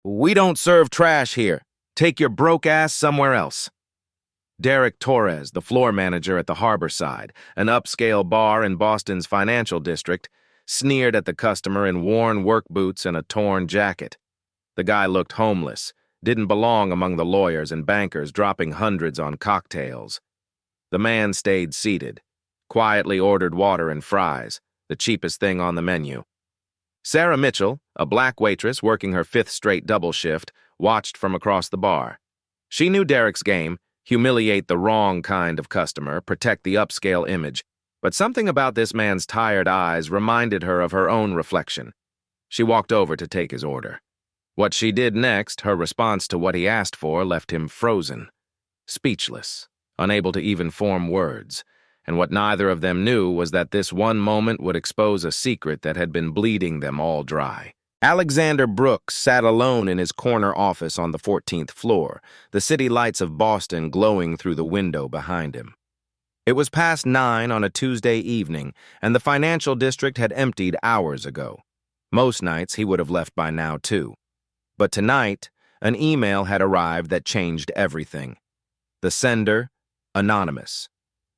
We don't serve trash here. Take your broke ass somewhere else. Derek Torres, the floor manager at the Harborside, an upscale bar in Boston's financial district, sneered at the customer in worn work boots and a torn jacket. The guy looked homeless, didn't belong among the lawyers and bankers dropping hundreds on cocktails. The man stayed seated, quietly ordered water and fries, the cheapest thing on the menu. Sarah Mitchell, a black waitress working her fifth straight double shift, watched from across the bar. She knew Derek's game: humiliate the wrong kind of customer, protect the upscale image. But something about this man's tired eyes reminded her of her own reflection. She walked over to take his order. What she did next, her response to what he asked for, left him frozen, speechless, unable to even form words. And what neither of them knew was that this one moment would expose a secret that had been bleeding them all dry. Alexander Brooks sat alone in his corner office on the 14th floor, the city lights of Boston glowing through the window behind him. It was past 9 on a Tuesday evening, and the financial district had emptied hours ago. Most nights he would have left by now, too. But tonight, an email had arrived that changed everything. The sender, anonymous.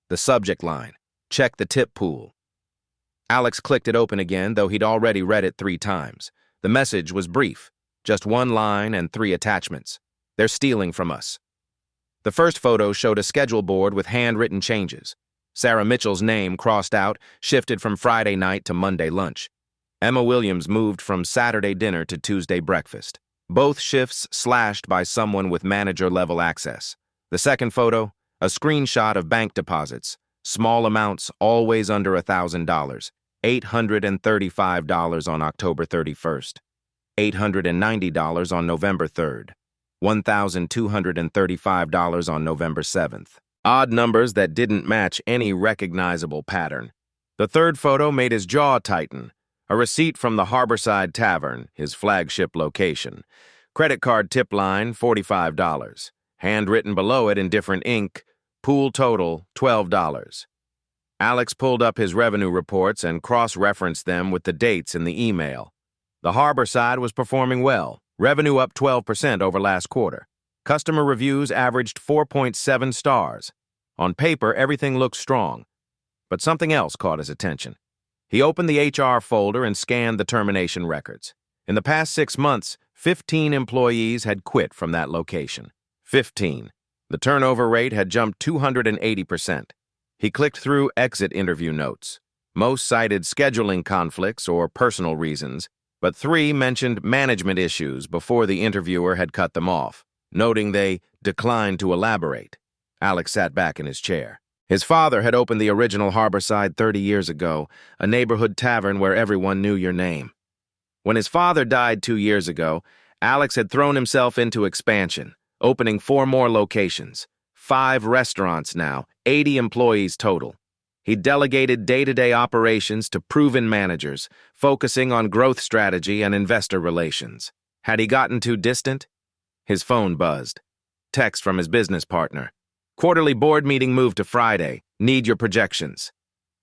The subject line, check the tip pool. Alex clicked it open again, though he'd already read it 3 times. The message was brief, just 1 line and 3 attachments. They're stealing from us. The first photo showed a schedule board with handwritten changes. Sarah Mitchell's name crossed out, shifted from Friday night to Monday lunch. Emma Williams moved from Saturday dinner to Tuesday breakfast. Both shifts slashed by someone with manager-level access. The second photo, a screenshot of bank deposits, small amounts always under $1,000, $835 on October 31st, $890 on November 3rd, $1,235 on November 7th. Odd numbers that didn't match any recognizable pattern. The third photo made his jaw tighten, a receipt from the Harborside Tavern, his flagship location. Credit card tip line, $45. Handwritten below it in different ink, pool total, $12. Alex pulled up his revenue reports and cross-referenced them with the dates in the email. The Harborside was performing well, revenue up 12% over last quarter. Customer reviews averaged 4.7 stars. On paper, everything looked strong. But something else caught his attention. He opened the HR folder and scanned the termination records. In the past 6 months, 15 employees had quit from that location. 15. The turnover rate had jumped 280%. He clicked through exit interview notes. Most cited scheduling conflicts or personal reasons, but 3 mentioned management issues before the interviewer had cut them off, noting they declined to elaborate. Alex sat back in his chair. His father had opened the original Harborside 30 years ago, a neighborhood tavern where everyone knew your name. When his father died 2 years ago, Alex had thrown himself into expansion, opening 4 more locations, 5 restaurants now, 80 employees total. He delegated day-to-day operations to proven managers, focusing on growth strategy and investor relations. Had he gotten too distant? His phone buzzed. Text from his business partner. Quarterly board meeting moved to Friday. Need your projections.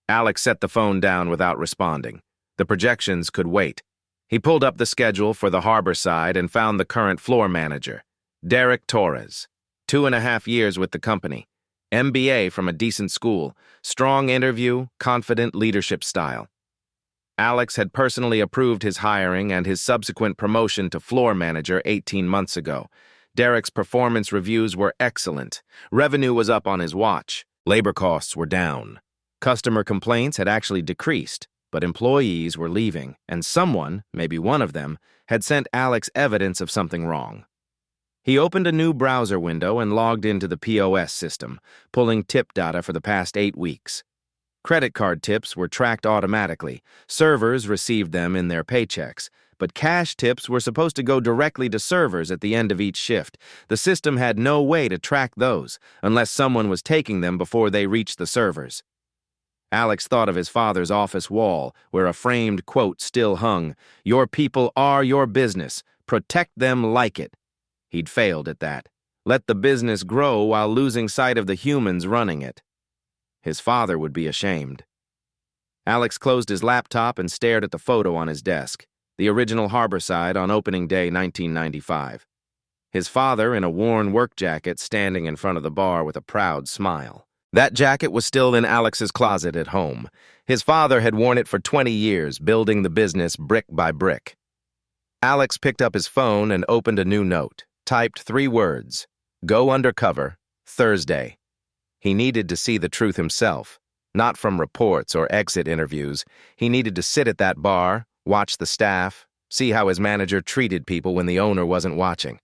Alex set the phone down without responding. The projections could wait. He pulled up the schedule for the Harborside and found the current floor manager, Derek Torres. 2.5 years with the company. MBA from a decent school. Strong interview, confident leadership style. Alex had personally approved his hiring and his subsequent promotion to floor manager 18 months ago. Derek's performance reviews were excellent. Revenue was up on his watch. Labor costs were down. Customer complaints had actually decreased, but employees were leaving, and someone, maybe one of them, had sent Alex evidence of something wrong. He opened a new browser window and logged into the POS system, pulling tip data for the past 8 weeks. Credit card tips were tracked automatically. Servers received them in their paychecks, but cash tips were supposed to go directly to servers at the end of each shift. The system had no way to track those, unless someone was taking them before they reached the servers. Alex thought of his father's office wall, where a framed quote still hung, "Your people are your business. Protect them like it." He'd failed at that. Let the business grow while losing sight of the humans running it. His father would be ashamed. Alex closed his laptop and stared at the photo on his desk. the original Harborside on opening day 1995. His father in a worn work jacket standing in front of the bar with a proud smile. That jacket was still in Alex's closet at home. His father had worn it for 20 years, building the business brick by brick. Alex picked up his phone and opened a new note, typed 3 words, "Go undercover, Thursday." He needed to see the truth himself, not from reports or exit interviews. He needed to sit at that bar, watch the staff, see how his manager treated people when the owner wasn't watching.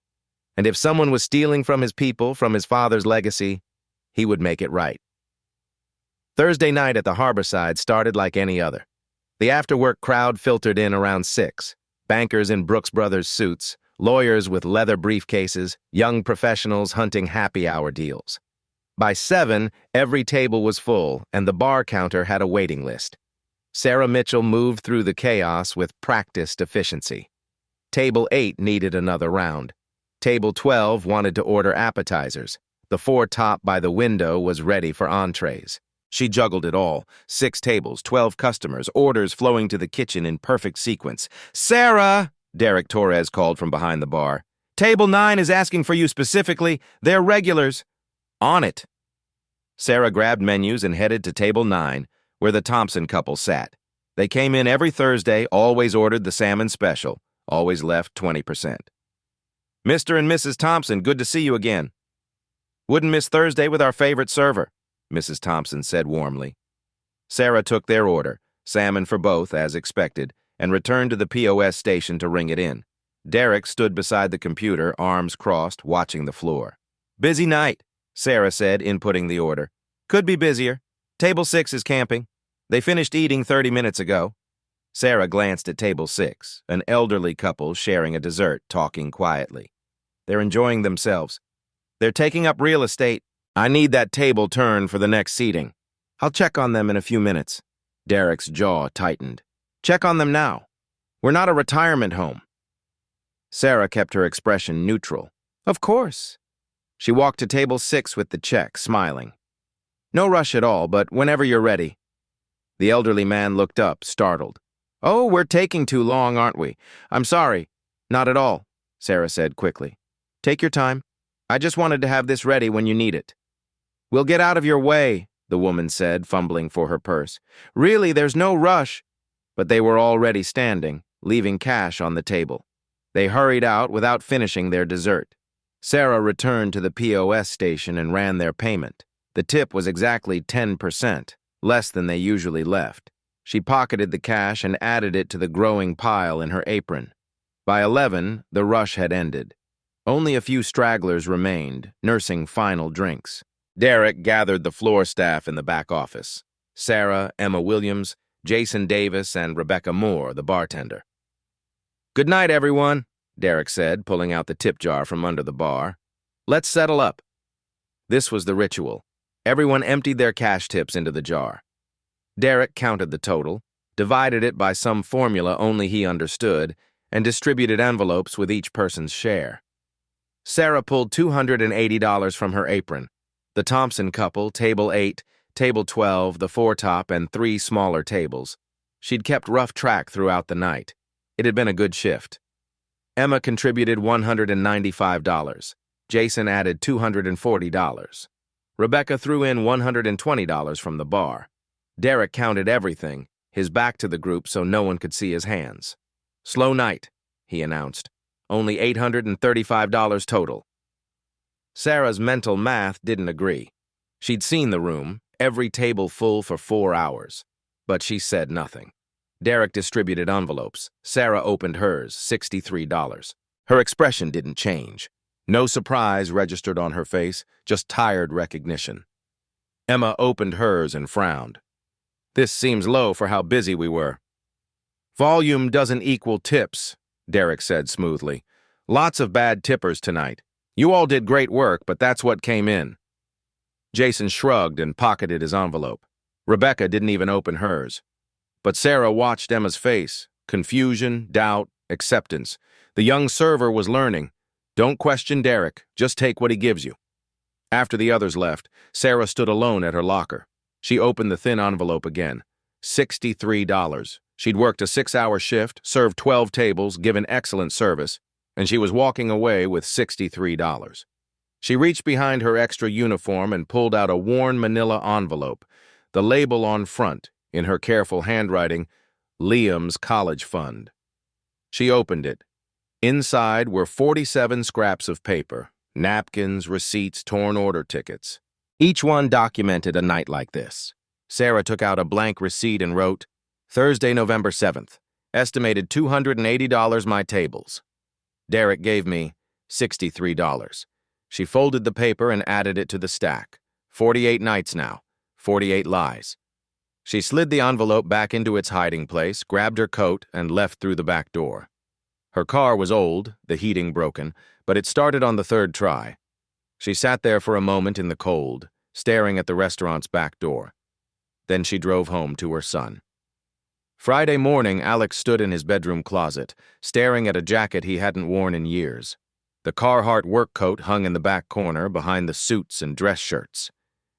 And if someone was stealing from his people, from his father's legacy, he would make it right. Thursday night at the Harborside started like any other. The after-work crowd filtered in around 6. Bankers in Brooks Brothers suits, lawyers with leather briefcases, young professionals hunting happy hour deals. By 7, every table was full, and the bar counter had a waiting list. Sarah Mitchell moved through the chaos with practiced efficiency. Table 8 needed another round. Table 12 wanted to order appetizers. The 4 top by the window was ready for entrees. She juggled it all. 6 tables, 12 customers, orders flowing to the kitchen in perfect sequence. "Sarah!" Derek Torres called from behind the bar. "Table 9 is asking for you specifically. They're regulars." "On it." Sarah grabbed menus and headed to table 9, where the Thompson couple sat. They came in every Thursday, always ordered the salmon special, always left 20%. "Mr. and Mrs. Thompson, good to see you again." "Wouldn't miss Thursday with our favorite server," Mrs. Thompson said warmly. Sarah took their order, salmon for both, as expected, and returned to the POS station to ring it in. Derek stood beside the computer, arms crossed, watching the floor. "Busy night," Sarah said, inputting the order. "Could be busier. Table 6 is camping. They finished eating 30 minutes ago." Sarah glanced at table 6, an elderly couple sharing a dessert, talking quietly. "They're enjoying themselves. They're taking up real estate. I need that table turned for the next seating. I'll check on them in a few minutes." Derek's jaw tightened. "Check on them now. We're not a retirement home." Sarah kept her expression neutral. "Of course." She walked to table 6 with the check, smiling. "No rush at all, but whenever you're ready." The elderly man looked up, startled. "Oh, we're taking too long, aren't we? I'm sorry." "Not at all," Sarah said quickly. "Take your time. I just wanted to have this ready when you need it." "We'll get out of your way," the woman said, fumbling for her purse. "Really, there's no rush." But they were already standing, leaving cash on the table. They hurried out without finishing their dessert. Sarah returned to the POS station and ran their payment. The tip was exactly 10%, less than they usually left. She pocketed the cash and added it to the growing pile in her apron. By 11, the rush had ended. Only a few stragglers remained, nursing final drinks. Derek gathered the floor staff in the back office. Sarah, Emma Williams, Jason Davis, and Rebecca Moore, the bartender. "Good night, everyone," Derek said, pulling out the tip jar from under the bar. "Let's settle up." This was the ritual. Everyone emptied their cash tips into the jar. Derek counted the total, divided it by some formula only he understood, and distributed envelopes with each person's share. Sarah pulled $280 from her apron. The Thompson couple, table 8, table 12, the 4 top, and 3 smaller tables. She'd kept rough track throughout the night. It had been a good shift. Emma contributed $195. Jason added $240. Rebecca threw in $120 from the bar. Derek counted everything, his back to the group so no one could see his hands. "Slow night," he announced. "Only $835 total." Sarah's mental math didn't agree. She'd seen the room, every table full for 4 hours. But she said nothing. Derek distributed envelopes. Sarah opened hers, $63. Her expression didn't change. No surprise registered on her face, just tired recognition. Emma opened hers and frowned. "This seems low for how busy we were." "Volume doesn't equal tips," Derek said smoothly. "Lots of bad tippers tonight. You all did great work, but that's what came in." Jason shrugged and pocketed his envelope. Rebecca didn't even open hers. But Sarah watched Emma's face. Confusion, doubt, acceptance. The young server was learning. Don't question Derek, just take what he gives you. After the others left, Sarah stood alone at her locker. She opened the thin envelope again. $63. She'd worked a 6-hour shift, served 12 tables, given excellent service, and she was walking away with $63. She reached behind her extra uniform and pulled out a worn manila envelope, the label on front, in her careful handwriting, Liam's college fund. She opened it. Inside were 47 scraps of paper, napkins, receipts, torn order tickets. Each one documented a night like this. Sarah took out a blank receipt and wrote, Thursday, November 7th. Estimated $280 my tables. Derek gave me $63. She folded the paper and added it to the stack. 48 nights now. 48 lies. She slid the envelope back into its hiding place, grabbed her coat, and left through the back door. Her car was old, the heating broken, but it started on the third try. She sat there for a moment in the cold, staring at the restaurant's back door. Then she drove home to her son. Friday morning, Alex stood in his bedroom closet, staring at a jacket he hadn't worn in years. The Carhartt work coat hung in the back corner behind the suits and dress shirts.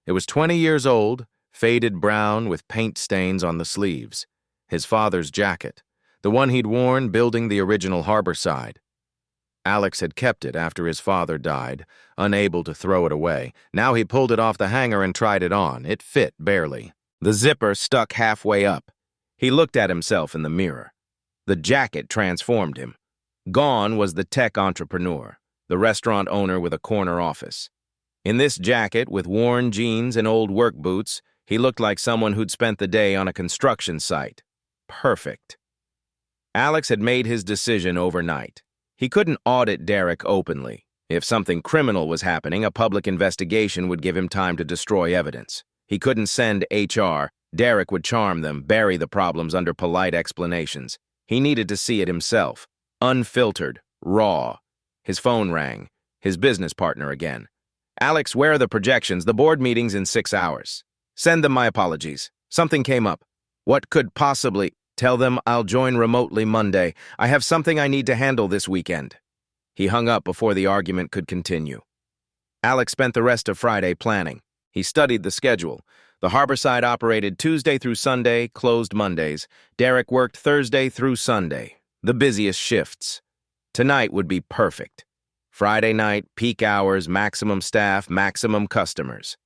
It was 20 years old, faded brown with paint stains on the sleeves. His father's jacket, the one he'd worn building the original Harborside. Alex had kept it after his father died, unable to throw it away. Now he pulled it off the hanger and tried it on. It fit barely. The zipper stuck halfway up. He looked at himself in the mirror. The jacket transformed him. Gone was the tech entrepreneur, the restaurant owner with a corner office. In this jacket, with worn jeans and old work boots, he looked like someone who'd spent the day on a construction site. Perfect. Alex had made his decision overnight. He couldn't audit Derek openly. If something criminal was happening, a public investigation would give him time to destroy evidence. He couldn't send HR. Derek would charm them, bury the problems under polite explanations. He needed to see it himself. Unfiltered, raw. His phone rang. His business partner again. Alex, where are the projections? The board meeting's in 6 hours. Send them my apologies. Something came up. What could possibly... Tell them I'll join remotely Monday. I have something I need to handle this weekend. He hung up before the argument could continue. Alex spent the rest of Friday planning. He studied the schedule. The Harborside operated Tuesday through Sunday, closed Mondays. Derek worked Thursday through Sunday, the busiest shifts. Tonight would be perfect. Friday night, peak hours, maximum staff, maximum customers.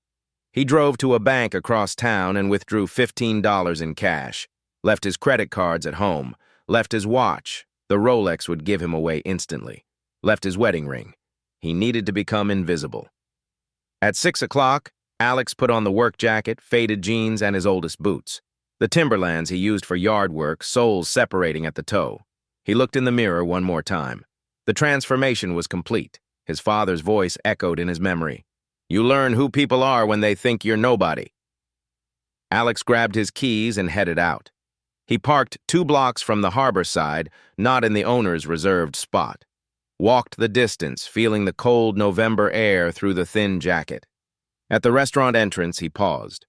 He drove to a bank across town and withdrew $15 in cash. Left his credit cards at home. Left his watch. The Rolex would give him away instantly. Left his wedding ring. He needed to become invisible. At 6 o'clock, Alex put on the work jacket, faded jeans, and his oldest boots. The Timberlands he used for yard work, soles separating at the toe. He looked in the mirror one more time. The transformation was complete. His father's voice echoed in his memory. You learn who people are when they think you're nobody. Alex grabbed his keys and headed out. He parked 2 blocks from the Harborside, not in the owner's reserved spot. Walked the distance, feeling the cold November air through the thin jacket. At the restaurant entrance, he paused.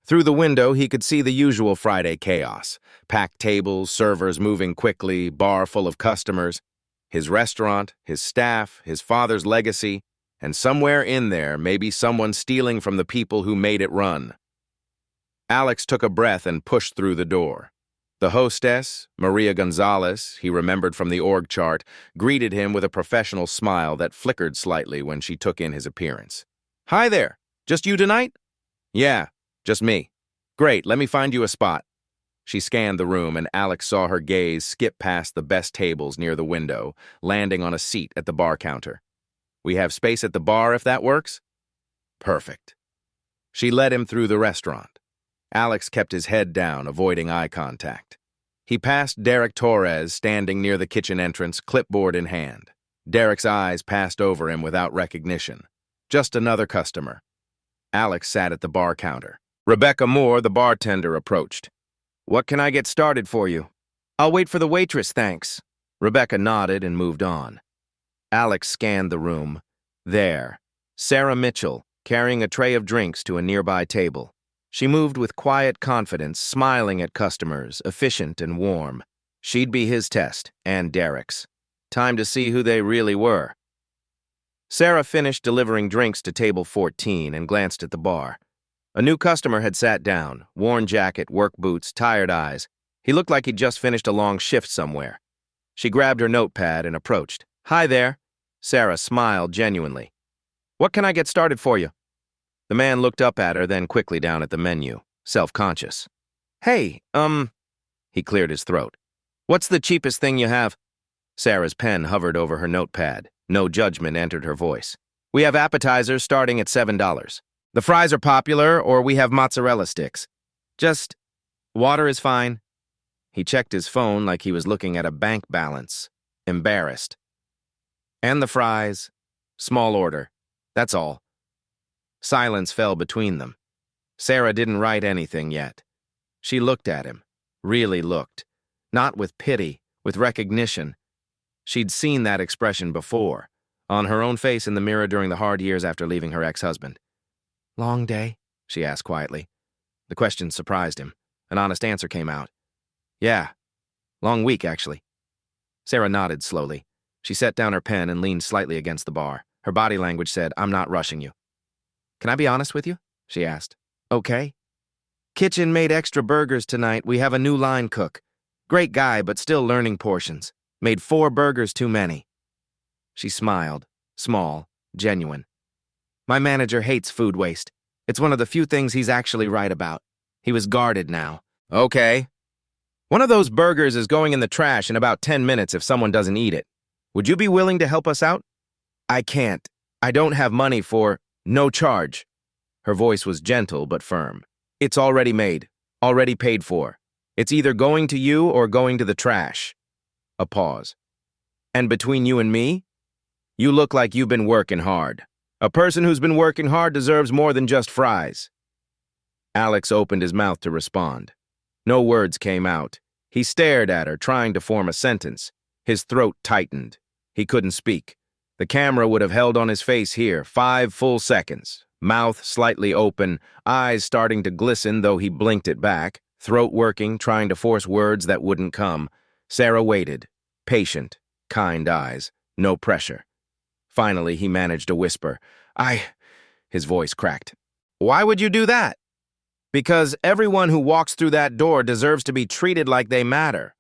Through the window, he could see the usual Friday chaos. Packed tables, servers moving quickly, bar full of customers. His restaurant, his staff, his father's legacy, and somewhere in there, maybe someone stealing from the people who made it run. Alex took a breath and pushed through the door. The hostess, Maria Gonzalez, he remembered from the org chart, greeted him with a professional smile that flickered slightly when she took in his appearance. Hi there. Just you tonight? Yeah, just me. Great, let me find you a spot. She scanned the room and Alex saw her gaze skip past the best tables near the window, landing on a seat at the bar counter. We have space at the bar if that works? Perfect. She led him through the restaurant. Alex kept his head down, avoiding eye contact. He passed Derek Torres standing near the kitchen entrance, clipboard in hand. Derek's eyes passed over him without recognition. Just another customer. Alex sat at the bar counter. Rebecca Moore, the bartender, approached. What can I get started for you? I'll wait for the waitress, thanks. Rebecca nodded and moved on. Alex scanned the room. There, Sarah Mitchell, carrying a tray of drinks to a nearby table. She moved with quiet confidence, smiling at customers, efficient and warm. She'd be his test, and Derek's. Time to see who they really were. Sarah finished delivering drinks to table 14 and glanced at the bar. A new customer had sat down, worn jacket, work boots, tired eyes. He looked like he'd just finished a long shift somewhere. She grabbed her notepad and approached. "Hi there." Sarah smiled genuinely. "What can I get started for you?" The man looked up at her, then quickly down at the menu, self-conscious. "Hey, He cleared his throat. "What's the cheapest thing you have?" Sarah's pen hovered over her notepad. No judgment entered her voice. "We have appetizers starting at $7. The fries are popular, or we have mozzarella sticks. Just water is fine." He checked his phone like he was looking at a bank balance, embarrassed. "And the fries. Small order. That's all." Silence fell between them. Sarah didn't write anything yet. She looked at him, really looked. Not with pity, with recognition. She'd seen that expression before, on her own face in the mirror during the hard years after leaving her ex-husband. "Long day?" she asked quietly. The question surprised him. An honest answer came out. "Yeah. Long week, actually." Sarah nodded slowly. She set down her pen and leaned slightly against the bar. Her body language said, "I'm not rushing you." "Can I be honest with you?" she asked. "Okay." "Kitchen made extra burgers tonight. We have a new line cook. Great guy, but still learning portions. Made 4 burgers too many." She smiled, small, genuine. "My manager hates food waste. It's one of the few things he's actually right about." He was guarded now. "Okay. One of those burgers is going in the trash in about 10 minutes if someone doesn't eat it. Would you be willing to help us out?" "I can't. I don't have money for no charge." Her voice was gentle but firm. "It's already made, already paid for. It's either going to you or going to the trash." A pause. "And between you and me, you look like you've been working hard. A person who's been working hard deserves more than just fries." Alex opened his mouth to respond. No words came out. He stared at her, trying to form a sentence. His throat tightened. He couldn't speak. The camera would have held on his face here, 5 full seconds. Mouth slightly open, eyes starting to glisten though he blinked it back, throat working, trying to force words that wouldn't come. Sarah waited, patient, kind eyes, no pressure. Finally, he managed a whisper. His voice cracked. "Why would you do that?" "Because everyone who walks through that door deserves to be treated like they matter."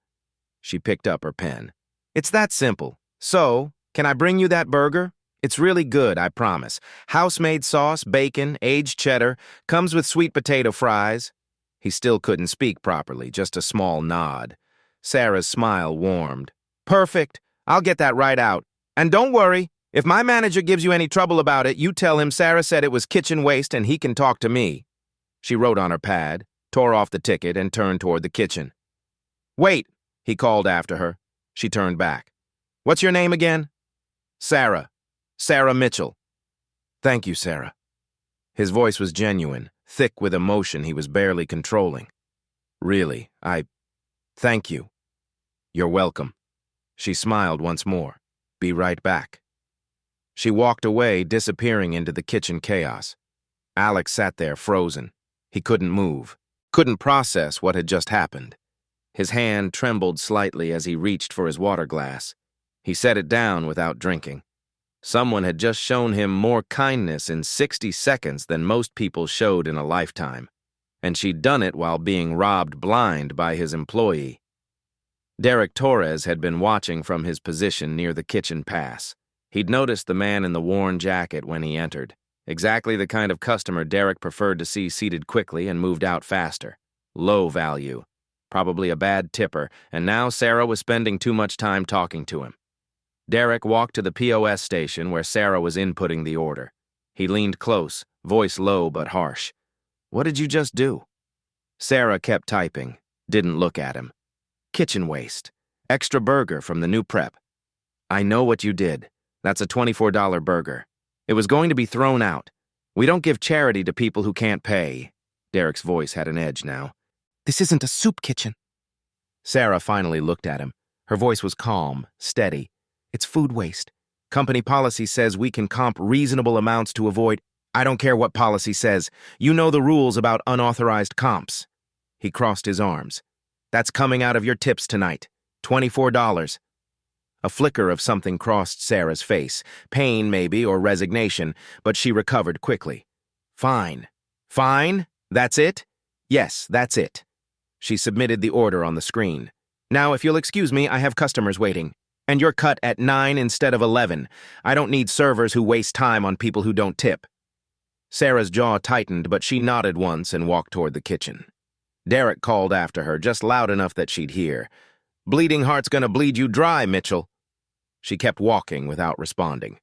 She picked up her pen. "It's that simple. So, can I bring you that burger? It's really good, I promise. House-made sauce, bacon, aged cheddar, comes with sweet potato fries." He still couldn't speak properly, just a small nod. Sarah's smile warmed. "Perfect. I'll get that right out. And don't worry, if my manager gives you any trouble about it, you tell him Sarah said it was kitchen waste and he can talk to me." She wrote on her pad, tore off the ticket, and turned toward the kitchen. "Wait," he called after her. She turned back. "What's your name again?" "Sarah. Sarah Mitchell." "Thank you, Sarah." His voice was genuine, thick with emotion he was barely controlling. "Really, thank you." "You're welcome." She smiled once more. "Be right back." She walked away, disappearing into the kitchen chaos. Alex sat there frozen. He couldn't move, couldn't process what had just happened. His hand trembled slightly as he reached for his water glass. He set it down without drinking. Someone had just shown him more kindness in 60 seconds than most people showed in a lifetime. And she'd done it while being robbed blind by his employee. Derek Torres had been watching from his position near the kitchen pass. He'd noticed the man in the worn jacket when he entered. Exactly the kind of customer Derek preferred to see seated quickly and moved out faster. Low value. Probably a bad tipper, and now Sarah was spending too much time talking to him. Derek walked to the POS station where Sarah was inputting the order. He leaned close, voice low but harsh. "What did you just do?" Sarah kept typing, didn't look at him. "Kitchen waste. Extra burger from the new prep." "I know what you did. That's a $24 burger. It was going to be thrown out. We don't give charity to people who can't pay." Derek's voice had an edge now. "This isn't a soup kitchen." Sarah finally looked at him. Her voice was calm, steady. "It's food waste. Company policy says we can comp reasonable amounts to avoid—" "I don't care what policy says. You know the rules about unauthorized comps." He crossed his arms. "That's coming out of your tips tonight. $24. A flicker of something crossed Sarah's face. Pain, maybe, or resignation, but she recovered quickly. "Fine. Fine? That's it?" "Yes, that's it." She submitted the order on the screen. "Now, if you'll excuse me, I have customers waiting. And you're cut at 9 instead of 11. I don't need servers who waste time on people who don't tip." Sarah's jaw tightened, but she nodded once and walked toward the kitchen. Derek called after her, just loud enough that she'd hear. "Bleeding heart's gonna bleed you dry, Mitchell." She kept walking without responding.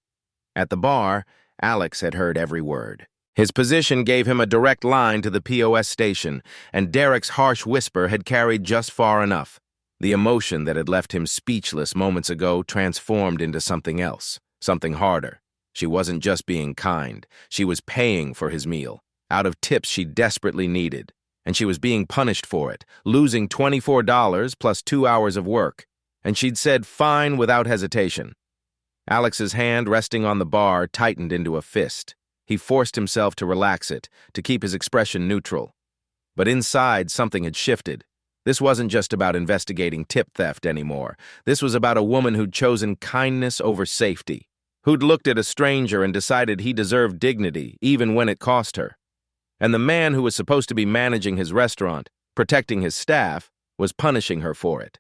At the bar, Alex had heard every word. His position gave him a direct line to the POS station, and Derek's harsh whisper had carried just far enough. The emotion that had left him speechless moments ago transformed into something else, something harder. She wasn't just being kind. She was paying for his meal, out of tips she desperately needed. And she was being punished for it, losing $24 plus 2 hours of work. And she'd said fine without hesitation. Alex's hand resting on the bar tightened into a fist. He forced himself to relax it, to keep his expression neutral. But inside, something had shifted. This wasn't just about investigating tip theft anymore. This was about a woman who'd chosen kindness over safety, who'd looked at a stranger and decided he deserved dignity, even when it cost her. And the man who was supposed to be managing his restaurant, protecting his staff, was punishing her for it.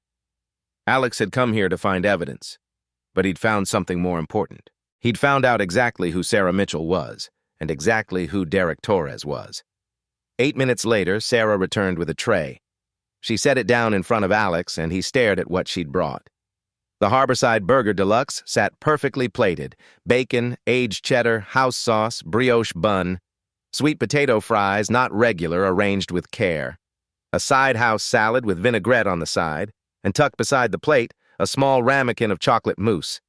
Alex had come here to find evidence, but he'd found something more important. He'd found out exactly who Sarah Mitchell was, and exactly who Derek Torres was. 8 minutes later, Sarah returned with a tray. She set it down in front of Alex, and he stared at what she'd brought. The Harborside Burger Deluxe sat perfectly plated: bacon, aged cheddar, house sauce, brioche bun, sweet potato fries, not regular, arranged with care, a side house salad with vinaigrette on the side, and tucked beside the plate, a small ramekin of chocolate mousse.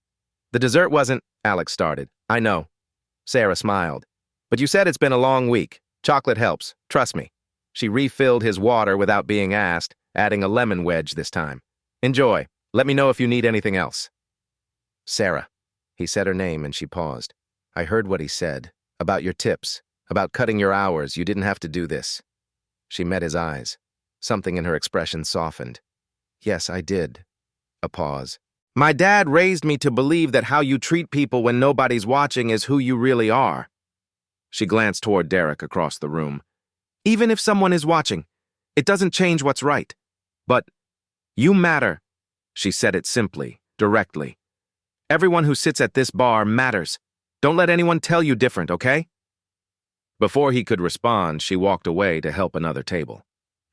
"The dessert wasn't," Alex started. "I know." Sarah smiled. "But you said it's been a long week. Chocolate helps. Trust me." She refilled his water without being asked, adding a lemon wedge this time. "Enjoy. Let me know if you need anything else." "Sarah." He said her name and she paused. "I heard what he said. About your tips. About cutting your hours. You didn't have to do this." She met his eyes. Something in her expression softened. "Yes, I did." A pause. "My dad raised me to believe that how you treat people when nobody's watching is who you really are." She glanced toward Derek across the room. "Even if someone is watching, it doesn't change what's right. But you matter." She said it simply, directly. "Everyone who sits at this bar matters. Don't let anyone tell you different, okay?" Before he could respond, she walked away to help another table.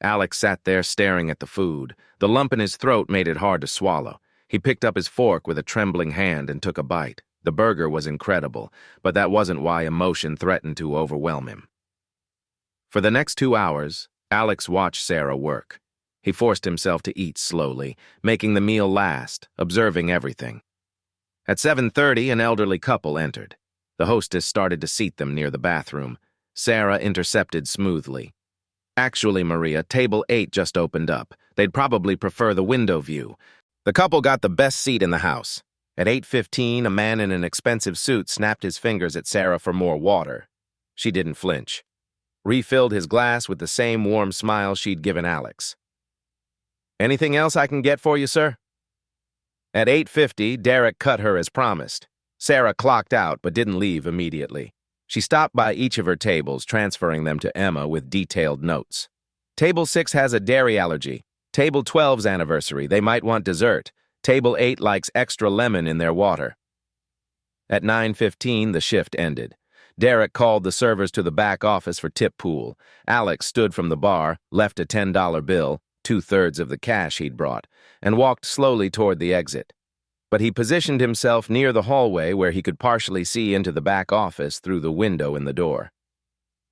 Alex sat there staring at the food. The lump in his throat made it hard to swallow. He picked up his fork with a trembling hand and took a bite. The burger was incredible, but that wasn't why emotion threatened to overwhelm him. For the next 2 hours, Alex watched Sarah work. He forced himself to eat slowly, making the meal last, observing everything. At 7:30, an elderly couple entered. The hostess started to seat them near the bathroom. Sarah intercepted smoothly. "Actually, Maria, table 8 just opened up. They'd probably prefer the window view." The couple got the best seat in the house. At 8:15, a man in an expensive suit snapped his fingers at Sarah for more water. She didn't flinch. Refilled his glass with the same warm smile she'd given Alex. "Anything else I can get for you, sir?" At 8:50, Derek cut her as promised. Sarah clocked out but didn't leave immediately. She stopped by each of her tables, transferring them to Emma with detailed notes. "Table 6 has a dairy allergy. Table 12's anniversary. They might want dessert. Table 8 likes extra lemon in their water." At 9:15, the shift ended. Derek called the servers to the back office for tip pool. Alex stood from the bar, left a $10 bill, 2/3 of the cash he'd brought, and walked slowly toward the exit. But he positioned himself near the hallway where he could partially see into the back office through the window in the door.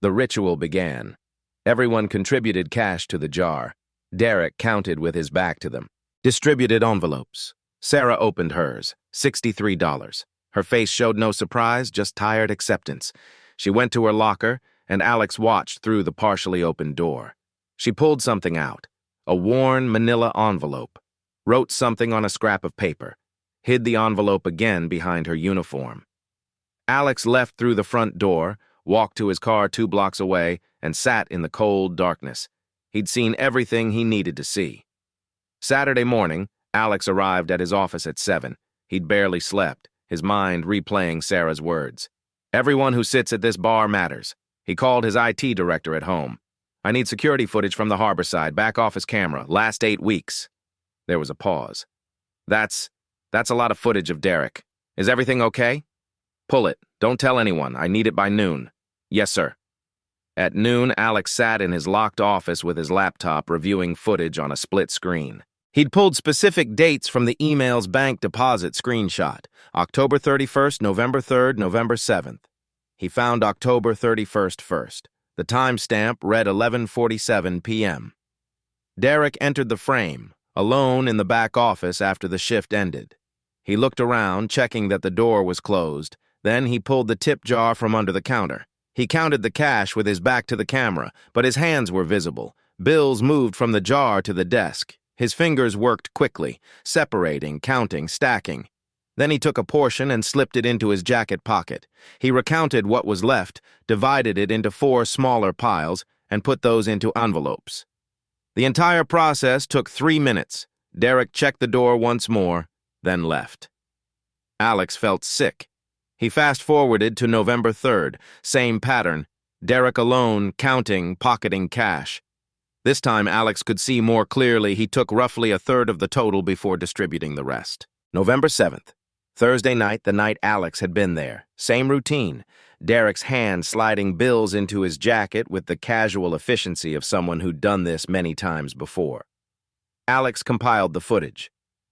The ritual began. Everyone contributed cash to the jar. Derek counted with his back to them. Distributed envelopes. Sarah opened hers, $63. Her face showed no surprise, just tired acceptance. She went to her locker, and Alex watched through the partially opened door. She pulled something out, a worn manila envelope, wrote something on a scrap of paper, hid the envelope again behind her uniform. Alex left through the front door, walked to his car 2 blocks away, and sat in the cold darkness. He'd seen everything he needed to see. Saturday morning, Alex arrived at his office at 7. He'd barely slept, his mind replaying Sarah's words. "Everyone who sits at this bar matters." He called his IT director at home. I need security footage from the Harborside, back office camera, last 8 weeks. There was a pause. That's a lot of footage of Derek. Is everything okay? Pull it. Don't tell anyone. I need it by noon. Yes, sir. At noon, Alex sat in his locked office with his laptop reviewing footage on a split screen. He'd pulled specific dates from the email's bank deposit screenshot. October 31st, November 3rd, November 7th. He found October 31st first. The timestamp read 11:47 p.m. Derek entered the frame, alone in the back office after the shift ended. He looked around, checking that the door was closed. Then he pulled the tip jar from under the counter. He counted the cash with his back to the camera, but his hands were visible. Bills moved from the jar to the desk. His fingers worked quickly, separating, counting, stacking. Then he took a portion and slipped it into his jacket pocket. He recounted what was left, divided it into 4 smaller piles, and put those into envelopes. The entire process took 3 minutes. Derek checked the door once more, then left. Alex felt sick. He fast-forwarded to November 3rd, same pattern. Derek alone, counting, pocketing cash. This time, Alex could see more clearly. He took roughly a third of the total before distributing the rest. November 7th, Thursday night, the night Alex had been there. Same routine. Derek's hand sliding bills into his jacket with the casual efficiency of someone who'd done this many times before. Alex compiled the footage.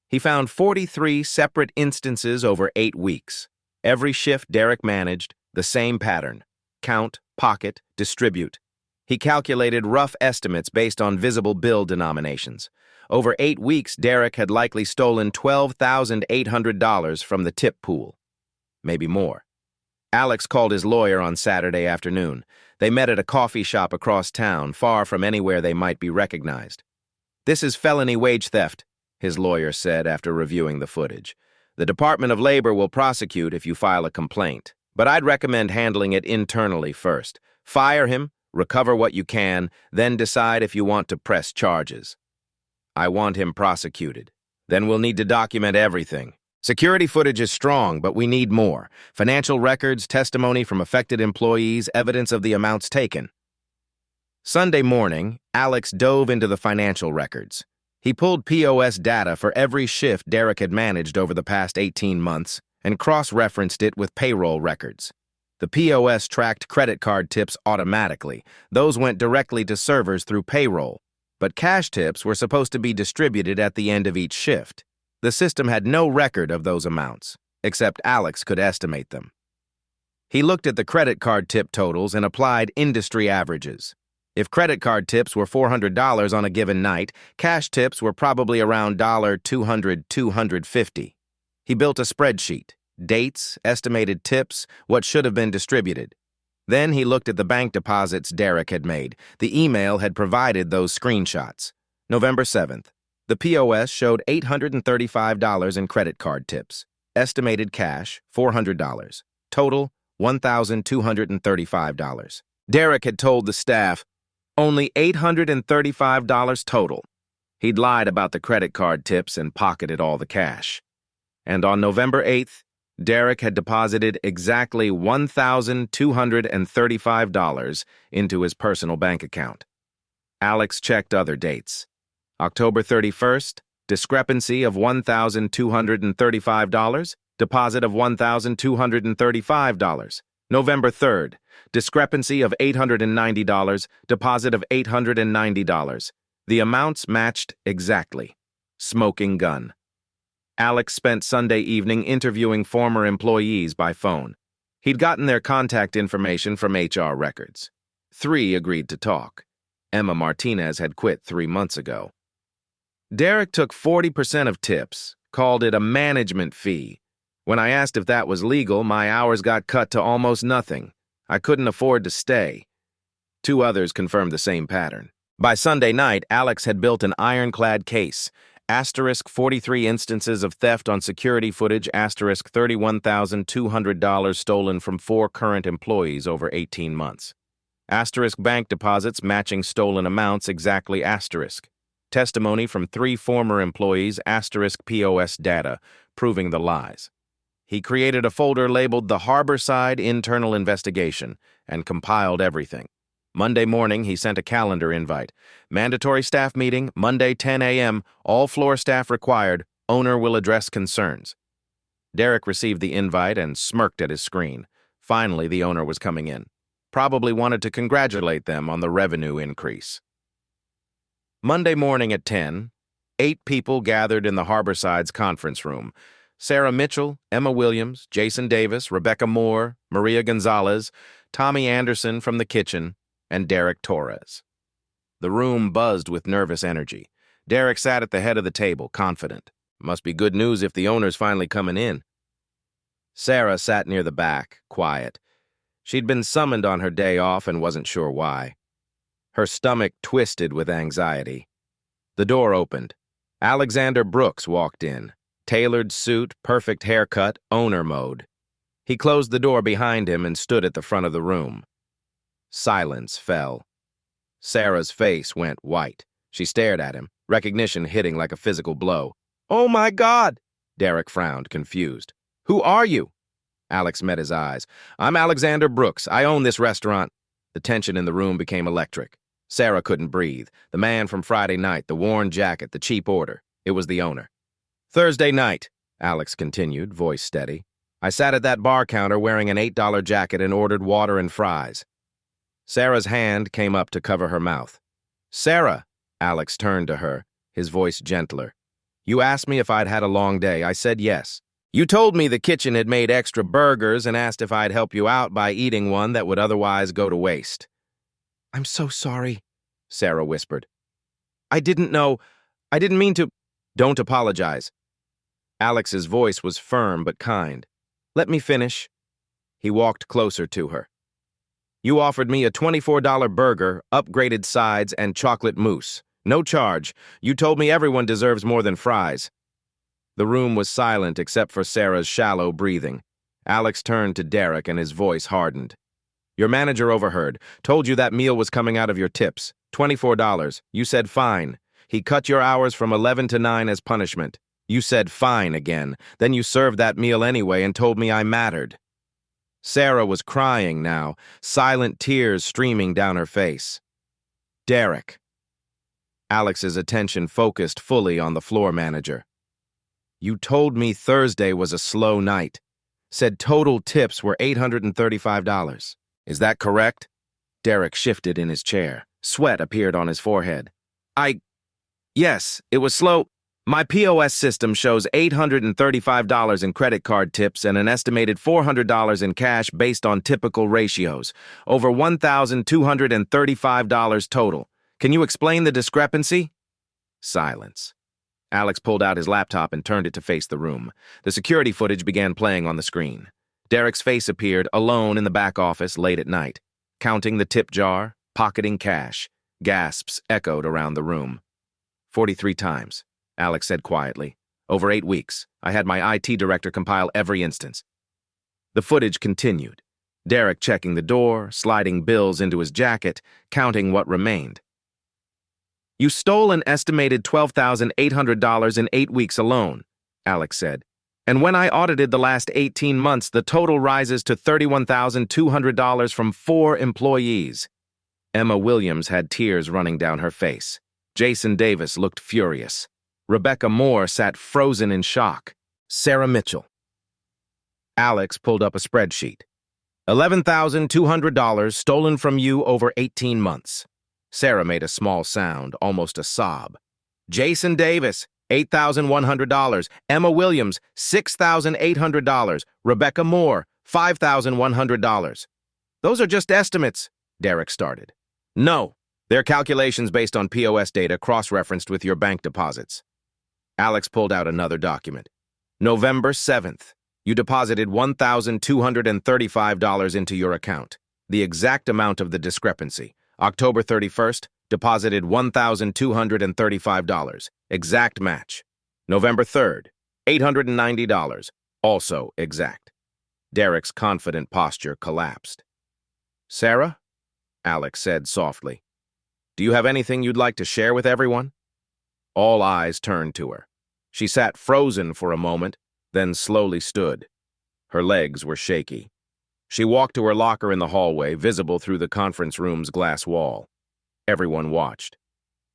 He found 43 separate instances over 8 weeks. Every shift Derek managed, the same pattern. Count, pocket, distribute. He calculated rough estimates based on visible bill denominations. Over 8 weeks, Derek had likely stolen $12,800 from the tip pool. Maybe more. Alex called his lawyer on Saturday afternoon. They met at a coffee shop across town, far from anywhere they might be recognized. "This is felony wage theft," his lawyer said after reviewing the footage. "The Department of Labor will prosecute if you file a complaint, but I'd recommend handling it internally first. Fire him, recover what you can, then decide if you want to press charges." "I want him prosecuted. Then we'll need to document everything. Security footage is strong, but we need more. Financial records, testimony from affected employees, evidence of the amounts taken." Sunday morning, Alex dove into the financial records. He pulled POS data for every shift Derek had managed over the past 18 months and cross-referenced it with payroll records. The POS tracked credit card tips automatically. Those went directly to servers through payroll. But cash tips were supposed to be distributed at the end of each shift. The system had no record of those amounts, except Alex could estimate them. He looked at the credit card tip totals and applied industry averages. If credit card tips were $400 on a given night, cash tips were probably around $200, $250. He built a spreadsheet. Dates, estimated tips, what should have been distributed. Then he looked at the bank deposits Derek had made. The email had provided those screenshots. November 7th. The POS showed $835 in credit card tips. Estimated cash, $400. Total, $1,235. Derek had told the staff, only $835 total. He'd lied about the credit card tips and pocketed all the cash. And on November 8th, Derek had deposited exactly $1,235 into his personal bank account. Alex checked other dates. October 31st, discrepancy of $1,235, deposit of $1,235. November 3rd, discrepancy of $890, deposit of $890. The amounts matched exactly. Smoking gun. Alex spent Sunday evening interviewing former employees by phone. He'd gotten their contact information from HR records. 3 agreed to talk. Emma Martinez had quit 3 months ago. Derek took 40% of tips, called it a management fee. When I asked if that was legal, my hours got cut to almost nothing. I couldn't afford to stay. 2 others confirmed the same pattern. By Sunday night, Alex had built an ironclad case. Asterisk 43 instances of theft on security footage, asterisk $31,200 stolen from 4 current employees over 18 months. Asterisk bank deposits matching stolen amounts exactly asterisk. Testimony from 3 former employees, asterisk POS data, proving the lies. He created a folder labeled the Harborside Internal Investigation and compiled everything. Monday morning, he sent a calendar invite. Mandatory staff meeting, Monday 10 a.m., all floor staff required. Owner will address concerns. Derek received the invite and smirked at his screen. Finally, the owner was coming in. Probably wanted to congratulate them on the revenue increase. Monday morning at 10, 8 people gathered in the Harborside's conference room. Sarah Mitchell, Emma Williams, Jason Davis, Rebecca Moore, Maria Gonzalez, Tommy Anderson from the kitchen, and Derek Torres. The room buzzed with nervous energy. Derek sat at the head of the table, confident. Must be good news if the owner's finally coming in. Sarah sat near the back, quiet. She'd been summoned on her day off and wasn't sure why. Her stomach twisted with anxiety. The door opened. Alexander Brooks walked in. Tailored suit, perfect haircut, owner mode. He closed the door behind him and stood at the front of the room. Silence fell. Sarah's face went white. She stared at him, recognition hitting like a physical blow. "Oh my God!" Derek frowned, confused. "Who are you?" Alex met his eyes. "I'm Alexander Brooks. I own this restaurant." The tension in the room became electric. Sarah couldn't breathe. The man from Friday night, the worn jacket, the cheap order. It was the owner. "Thursday night," Alex continued, voice steady. "I sat at that bar counter wearing an $8 jacket and ordered water and fries." Sarah's hand came up to cover her mouth. "Sarah," Alex turned to her, his voice gentler. "You asked me if I'd had a long day. I said yes. You told me the kitchen had made extra burgers and asked if I'd help you out by eating one that would otherwise go to waste." "I'm so sorry," Sarah whispered. I didn't mean to." "Don't apologize." Alex's voice was firm but kind. "Let me finish." He walked closer to her. "You offered me a $24 burger, upgraded sides, and chocolate mousse. No charge. You told me everyone deserves more than fries." The room was silent except for Sarah's shallow breathing. Alex turned to Derek and his voice hardened. "Your manager overheard. Told you that meal was coming out of your tips. $24. You said fine. He cut your hours from 11 to 9 as punishment. You said fine again. Then you served that meal anyway and told me I mattered." Sarah was crying now, silent tears streaming down her face. "Derek." Alex's attention focused fully on the floor manager. "You told me Thursday was a slow night. Said total tips were $835. Is that correct?" Derek shifted in his chair. Sweat appeared on his forehead. Yes, it was slow. My POS system shows $835 in credit card tips and an estimated $400 in cash based on typical ratios. Over $1,235 total. Can you explain the discrepancy?" Silence. Alex pulled out his laptop and turned it to face the room. The security footage began playing on the screen. Derek's face appeared, alone in the back office late at night, counting the tip jar, pocketing cash. Gasps echoed around the room. 43 times, Alex said quietly. Over 8 weeks, I had my IT director compile every instance. The footage continued. Derek checking the door, sliding bills into his jacket, counting what remained. You stole an estimated $12,800 in 8 weeks alone, Alex said. And when I audited the last 18 months, the total rises to $31,200 from 4 employees. Emma Williams had tears running down her face. Jason Davis looked furious. Rebecca Moore sat frozen in shock. Sarah Mitchell. Alex pulled up a spreadsheet. $11,200 stolen from you over 18 months. Sarah made a small sound, almost a sob. Jason Davis, $8,100. Emma Williams, $6,800. Rebecca Moore, $5,100. Those are just estimates, Derek started. No, they're calculations based on POS data cross-referenced with your bank deposits. Alex pulled out another document. November 7th, you deposited $1,235 into your account. The exact amount of the discrepancy. October 31st, deposited $1,235. Exact match. November 3rd, $890. Also exact. Derek's confident posture collapsed. Sarah? Alex said softly. Do you have anything you'd like to share with everyone? All eyes turned to her. She sat frozen for a moment, then slowly stood. Her legs were shaky. She walked to her locker in the hallway, visible through the conference room's glass wall. Everyone watched.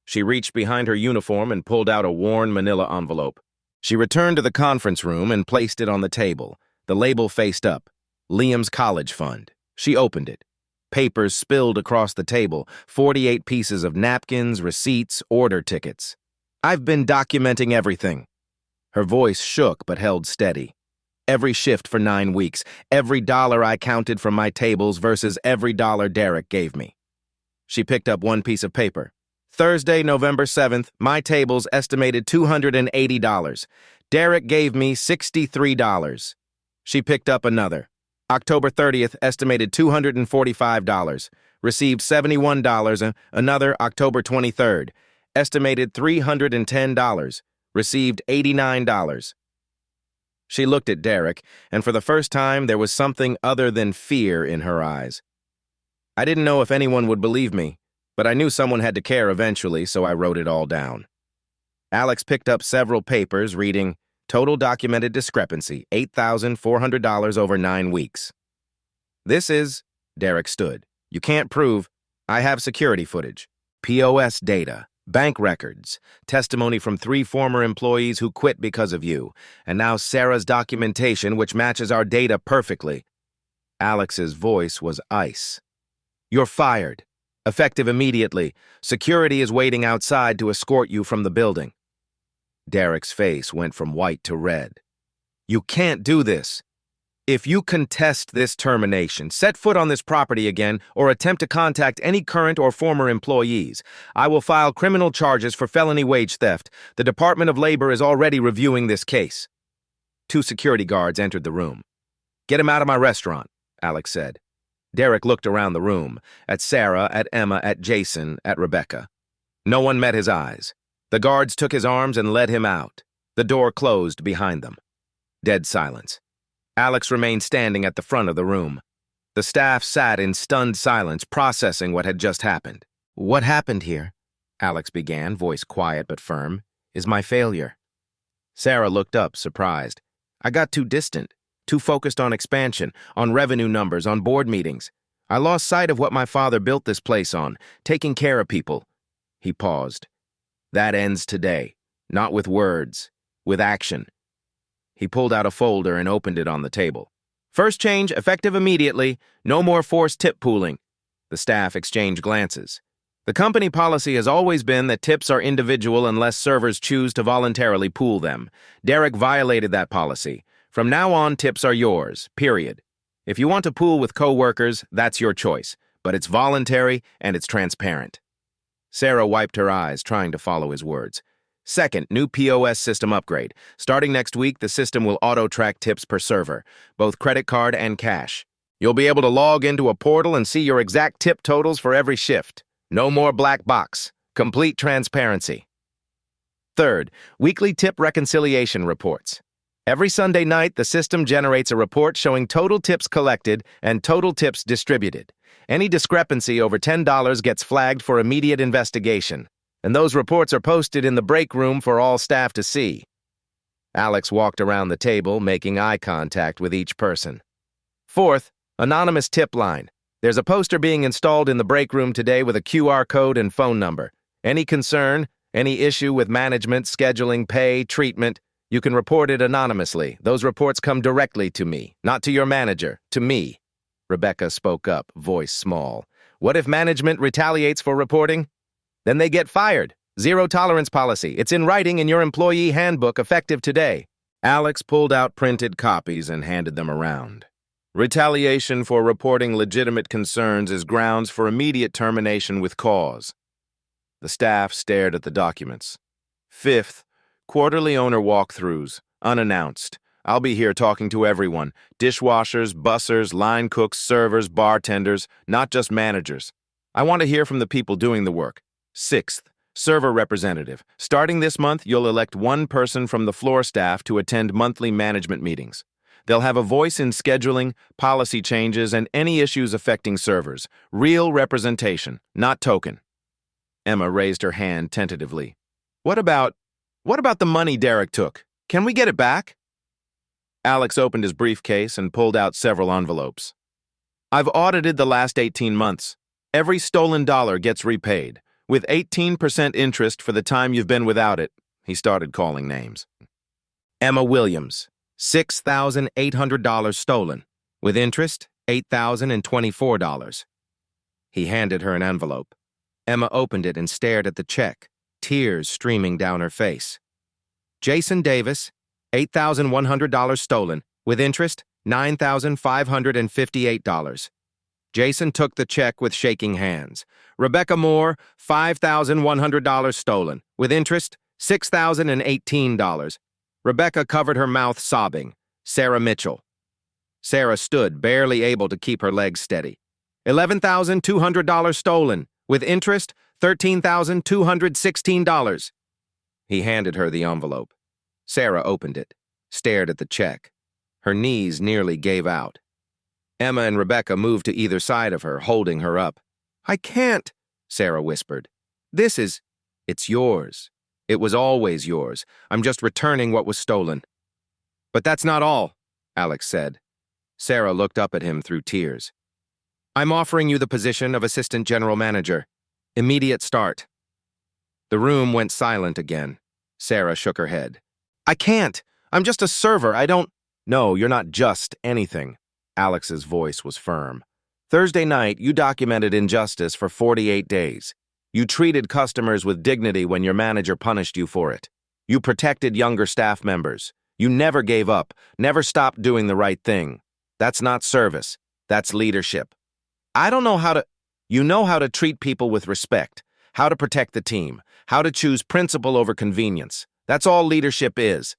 She reached behind her uniform and pulled out a worn manila envelope. She returned to the conference room and placed it on the table. The label faced up. Liam's college fund. She opened it. Papers spilled across the table, 48 pieces of napkins, receipts, order tickets. "I've been documenting everything." Her voice shook but held steady. "Every shift for 9 weeks, every dollar I counted from my tables versus every dollar Derek gave me." She picked up one piece of paper. "Thursday, November 7th, my tables estimated $280. Derek gave me $63. She picked up another. "October 30th, estimated $245. Received $71. Another October 23rd, estimated $310. Received $89. She looked at Derek, and for the first time there was something other than fear in her eyes. "I didn't know if anyone would believe me, but I knew someone had to care eventually, so I wrote it all down." Alex picked up several papers, reading, "Total documented discrepancy, $8,400 over 9 weeks. This is," Derek stood. "You can't prove. I have security footage, POS data, bank records, testimony from 3 former employees who quit because of you, and now Sarah's documentation, which matches our data perfectly." Alex's voice was ice. "You're fired. Effective immediately. Security is waiting outside to escort you from the building." Derek's face went from white to red. "You can't do this. If you contest this termination, set foot on this property again, or attempt to contact any current or former employees, I will file criminal charges for felony wage theft. The Department of Labor is already reviewing this case." 2 security guards entered the room. "Get him out of my restaurant," Alex said. Derek looked around the room, at Sarah, at Emma, at Jason, at Rebecca. No one met his eyes. The guards took his arms and led him out. The door closed behind them. Dead silence. Alex remained standing at the front of the room. The staff sat in stunned silence, processing what had just happened. "What happened here?" Alex began, voice quiet but firm. "Is my failure." Sarah looked up, surprised. "I got too distant. Too focused on expansion, on revenue numbers, on board meetings. I lost sight of what my father built this place on, taking care of people." He paused. "That ends today. Not with words, with action." He pulled out a folder and opened it on the table. "First change, effective immediately. No more forced tip pooling." The staff exchanged glances. "The company policy has always been that tips are individual unless servers choose to voluntarily pool them. Derek violated that policy. From now on, tips are yours, period. If you want to pool with co-workers, that's your choice, but it's voluntary and it's transparent." Sarah wiped her eyes, trying to follow his words. "Second, new POS system upgrade. Starting next week, the system will auto-track tips per server, both credit card and cash. You'll be able to log into a portal and see your exact tip totals for every shift. No more black box. Complete transparency. Third, weekly tip reconciliation reports. Every Sunday night, the system generates a report showing total tips collected and total tips distributed. Any discrepancy over $10 gets flagged for immediate investigation, and those reports are posted in the break room for all staff to see." Alex walked around the table, making eye contact with each person. "Fourth, anonymous tip line. There's a poster being installed in the break room today with a QR code and phone number. Any concern, any issue with management, scheduling, pay, treatment, you can report it anonymously. Those reports come directly to me, not to your manager, to me." Rebecca spoke up, voice small. "What if management retaliates for reporting? Then they get fired. Zero tolerance policy. It's in writing in your employee handbook, effective today." Alex pulled out printed copies and handed them around. "Retaliation for reporting legitimate concerns is grounds for immediate termination with cause." The staff stared at the documents. "Fifth, quarterly owner walkthroughs, unannounced. I'll be here talking to everyone, dishwashers, bussers, line cooks, servers, bartenders, not just managers. I want to hear from the people doing the work. Sixth, server representative. Starting this month, you'll elect one person from the floor staff to attend monthly management meetings. They'll have a voice in scheduling, policy changes, and any issues affecting servers. Real representation, not token." Emma raised her hand tentatively. What about the money Derek took? Can we get it back?" Alex opened his briefcase and pulled out several envelopes. I've audited the last 18 months. Every stolen dollar gets repaid, with 18% interest for the time you've been without it. He started calling names. Emma Williams, $6,800 stolen, with interest, $8,024. He handed her an envelope. Emma opened it and stared at the check, tears streaming down her face. Jason Davis, $8,100 stolen, with interest, $9,558. Jason took the check with shaking hands. Rebecca Moore, $5,100 stolen, with interest, $6,018. Rebecca covered her mouth sobbing. Sarah Mitchell. Sarah stood, barely able to keep her legs steady. $11,200 stolen, with interest, $13,216. He handed her the envelope. Sarah opened it, stared at the check. Her knees nearly gave out. Emma and Rebecca moved to either side of her, holding her up. "I can't," Sarah whispered. It's yours. It was always yours. I'm just returning what was stolen." "But that's not all," Alex said. Sarah looked up at him through tears. "I'm offering you the position of assistant general manager. Immediate start." The room went silent again. Sarah shook her head. "I can't. I'm just a server. I don't—" "No, you're not just anything." Alex's voice was firm. "Thursday night, you documented injustice for 48 days. You treated customers with dignity when your manager punished you for it. You protected younger staff members. You never gave up, never stopped doing the right thing. That's not service. That's leadership. I don't know how to— You know how to treat people with respect, how to protect the team, how to choose principle over convenience. That's all leadership is."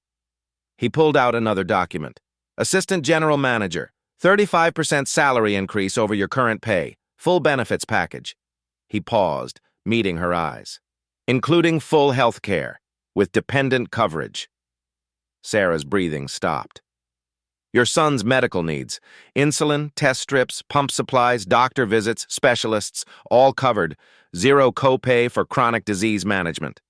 He pulled out another document. "Assistant General Manager, 35% salary increase over your current pay, full benefits package." He paused, meeting her eyes. "Including full health care, with dependent coverage." Sarah's breathing stopped. "Your son's medical needs, insulin, test strips, pump supplies, doctor visits, specialists, all covered, zero copay for chronic disease management."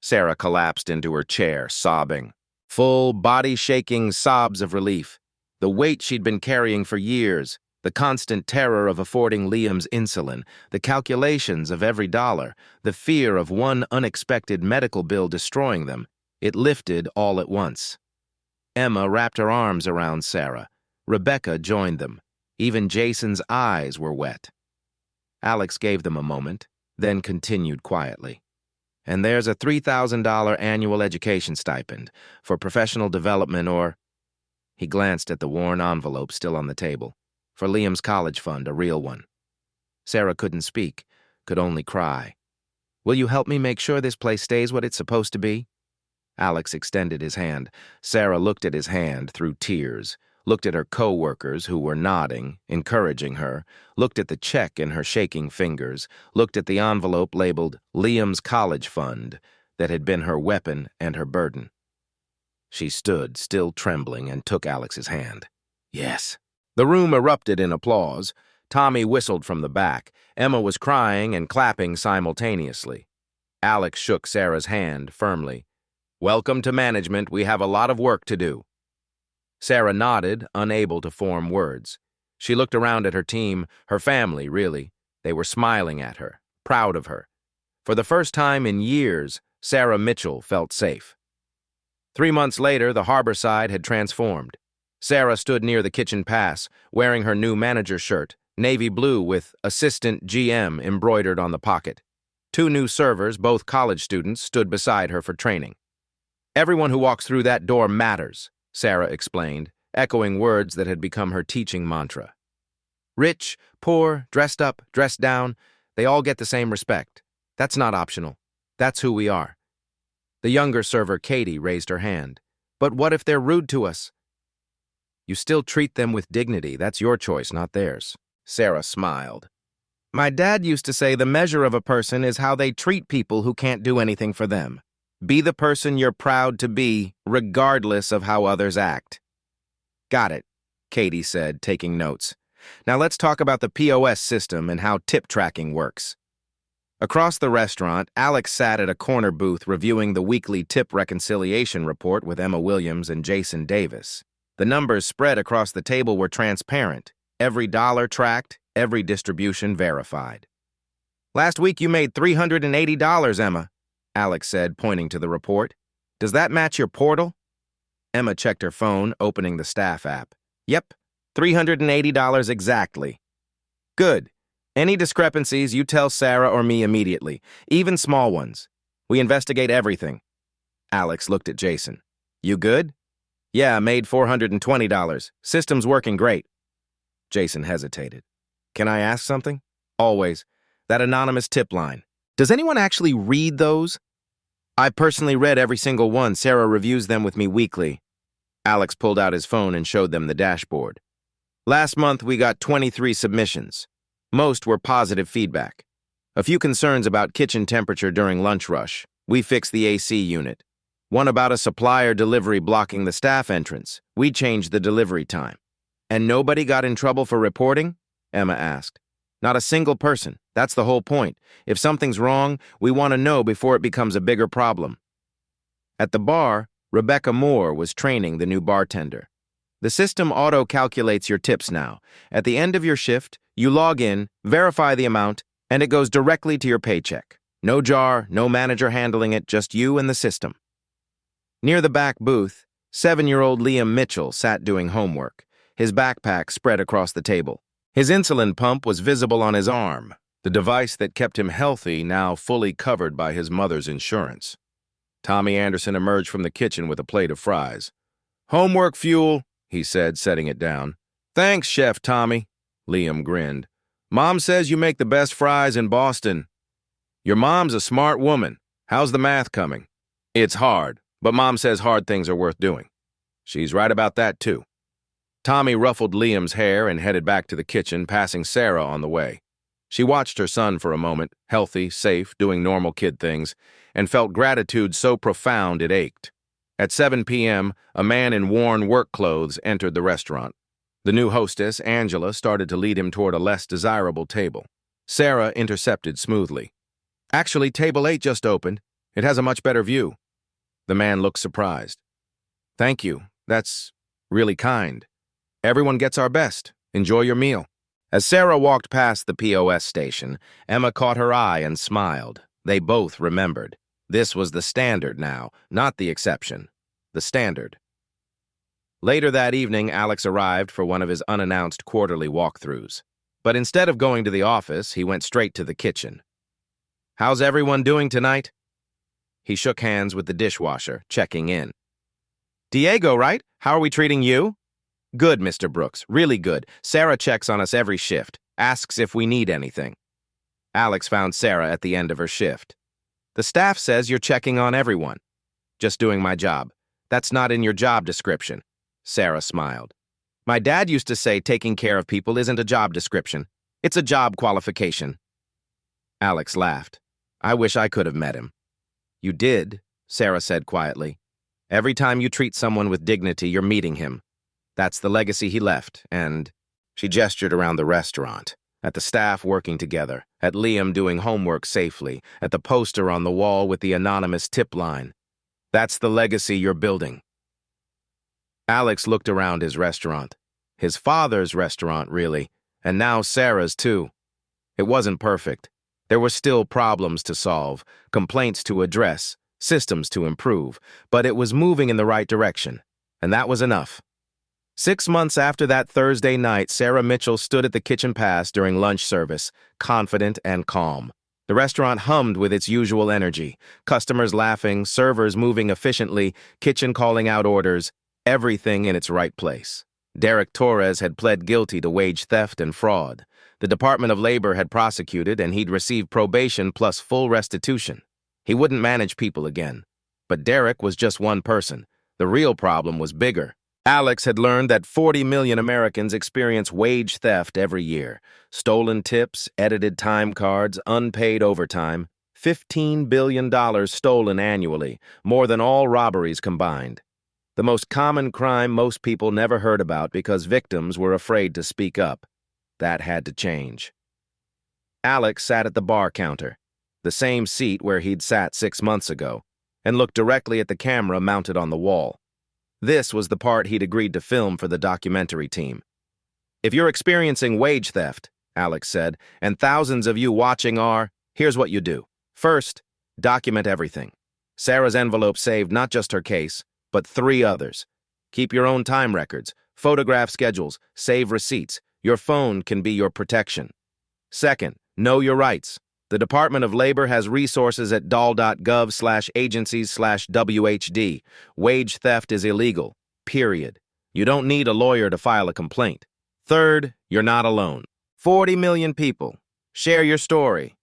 Sarah collapsed into her chair, sobbing. Full, body-shaking sobs of relief. The weight she'd been carrying for years, the constant terror of affording Liam's insulin, the calculations of every dollar, the fear of one unexpected medical bill destroying them, it lifted all at once. Emma wrapped her arms around Sarah. Rebecca joined them. Even Jason's eyes were wet. Alex gave them a moment, then continued quietly. "And there's a $3,000 annual education stipend for professional development or—" He glanced at the worn envelope still on the table. "For Liam's college fund, a real one." Sarah couldn't speak, could only cry. "Will you help me make sure this place stays what it's supposed to be?" Alex extended his hand. Sarah looked at his hand through tears, looked at her co-workers who were nodding, encouraging her, looked at the check in her shaking fingers, looked at the envelope labeled Liam's College Fund that had been her weapon and her burden. She stood, still trembling, and took Alex's hand. "Yes." The room erupted in applause. Tommy whistled from the back. Emma was crying and clapping simultaneously. Alex shook Sarah's hand firmly. "Welcome to management. We have a lot of work to do." Sarah nodded, unable to form words. She looked around at her team, her family, really. They were smiling at her, proud of her. For the first time in years, Sarah Mitchell felt safe. 3 months later, the harbor side had transformed. Sarah stood near the kitchen pass, wearing her new manager shirt, navy blue with Assistant GM embroidered on the pocket. 2 new servers, both college students, stood beside her for training. "Everyone who walks through that door matters," Sarah explained, echoing words that had become her teaching mantra. "Rich, poor, dressed up, dressed down, they all get the same respect. That's not optional. That's who we are." The younger server, Katie, raised her hand. "But what if they're rude to us?" "You still treat them with dignity. That's your choice, not theirs." Sarah smiled. "My dad used to say the measure of a person is how they treat people who can't do anything for them. Be the person you're proud to be, regardless of how others act." "Got it," Katie said, taking notes. "Now let's talk about the POS system and how tip tracking works." Across the restaurant, Alex sat at a corner booth reviewing the weekly tip reconciliation report with Emma Williams and Jason Davis. The numbers spread across the table were transparent. Every dollar tracked, every distribution verified. "Last week you made $380, Emma," Alex said, pointing to the report. "Does that match your portal?" Emma checked her phone, opening the staff app. "Yep, $380 exactly." "Good. Any discrepancies, you tell Sarah or me immediately, even small ones. We investigate everything." Alex looked at Jason. "You good?" "Yeah, made $420. System's working great." Jason hesitated. "Can I ask something?" "Always. That anonymous tip line. Does anyone actually read those?" "I personally read every single one. Sarah reviews them with me weekly." Alex pulled out his phone and showed them the dashboard. "Last month, we got 23 submissions. Most were positive feedback. A few concerns about kitchen temperature during lunch rush. We fixed the AC unit. One about a supplier delivery blocking the staff entrance. We changed the delivery time." "And nobody got in trouble for reporting?" Emma asked. "Not a single person. That's the whole point. If something's wrong, we want to know before it becomes a bigger problem." At the bar, Rebecca Moore was training the new bartender. "The system auto-calculates your tips now. At the end of your shift, you log in, verify the amount, and it goes directly to your paycheck. No jar, no manager handling it, just you and the system." Near the back booth, 7-year-old Liam Mitchell sat doing homework, his backpack spread across the table. His insulin pump was visible on his arm, the device that kept him healthy now fully covered by his mother's insurance. Tommy Anderson emerged from the kitchen with a plate of fries. "Homework fuel," he said, setting it down. "Thanks, Chef Tommy." Liam grinned. "Mom says you make the best fries in Boston." "Your mom's a smart woman. How's the math coming?" "It's hard, but Mom says hard things are worth doing." "She's right about that, too." Tommy ruffled Liam's hair and headed back to the kitchen, passing Sarah on the way. She watched her son for a moment, healthy, safe, doing normal kid things, and felt gratitude so profound it ached. At 7 p.m., a man in worn work clothes entered the restaurant. The new hostess, Angela, started to lead him toward a less desirable table. Sarah intercepted smoothly. "Actually, table 8 just opened. It has a much better view." The man looked surprised. "Thank you. That's really kind. Everyone gets our best. Enjoy your meal." As Sarah walked past the POS station, Emma caught her eye and smiled. They both remembered. This was the standard now, not the exception. The standard. Later that evening, Alex arrived for one of his unannounced quarterly walkthroughs. But instead of going to the office, he went straight to the kitchen. "How's everyone doing tonight?" He shook hands with the dishwasher, checking in. "Diego, right? How are we treating you?" "Good, Mr. Brooks, really good. Sarah checks on us every shift, asks if we need anything." Alex found Sarah at the end of her shift. "The staff says you're checking on everyone." "Just doing my job. That's not in your job description." Sarah smiled. "My dad used to say taking care of people isn't a job description. It's a job qualification." Alex laughed. "I wish I could have met him." "You did," Sarah said quietly. "Every time you treat someone with dignity, you're meeting him. That's the legacy he left, and..." She gestured around the restaurant, at the staff working together, at Liam doing homework safely, at the poster on the wall with the anonymous tip line. "That's the legacy you're building." Alex looked around his restaurant. His father's restaurant, really, and now Sarah's, too. It wasn't perfect. There were still problems to solve, complaints to address, systems to improve, but it was moving in the right direction, and that was enough. 6 months after that Thursday night, Sarah Mitchell stood at the kitchen pass during lunch service, confident and calm. The restaurant hummed with its usual energy, customers laughing, servers moving efficiently, kitchen calling out orders, everything in its right place. Derek Torres had pled guilty to wage theft and fraud. The Department of Labor had prosecuted, and he'd received probation plus full restitution. He wouldn't manage people again. But Derek was just one person. The real problem was bigger. Alex had learned that 40 million Americans experience wage theft every year. Stolen tips, edited time cards, unpaid overtime. $15 billion stolen annually, more than all robberies combined. The most common crime most people never heard about because victims were afraid to speak up. That had to change. Alex sat at the bar counter, the same seat where he'd sat 6 months ago, and looked directly at the camera mounted on the wall. This was the part he'd agreed to film for the documentary team. If you're experiencing wage theft, Alex said, and thousands of you watching are, here's what you do. First, document everything. Sarah's envelope saved not just her case, but 3 others. Keep your own time records, photograph schedules, save receipts. Your phone can be your protection. Second, know your rights. The Department of Labor has resources at dol.gov/agencies/WHD. Wage theft is illegal, period. You don't need a lawyer to file a complaint. Third, you're not alone. 40 million people. Share your story.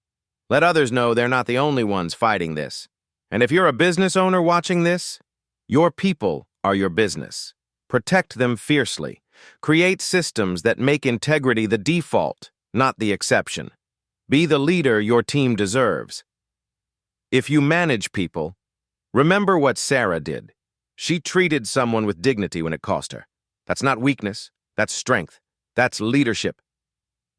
Let others know they're not the only ones fighting this. And if you're a business owner watching this, your people are your business. Protect them fiercely. Create systems that make integrity the default, not the exception. Be the leader your team deserves. If you manage people, remember what Sarah did. She treated someone with dignity when it cost her. That's not weakness. That's strength. That's leadership.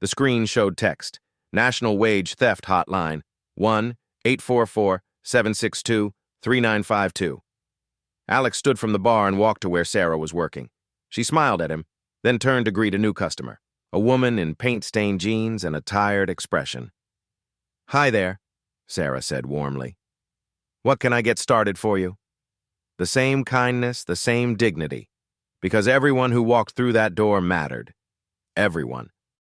The screen showed text. National Wage Theft Hotline, 1-844-762-3952. Alex stood from the bar and walked to where Sarah was working. She smiled at him, then turned to greet a new customer, a woman in paint-stained jeans and a tired expression. "Hi there," Sarah said warmly. "What can I get started for you?" The same kindness, the same dignity, because everyone who walked through that door mattered. Everyone.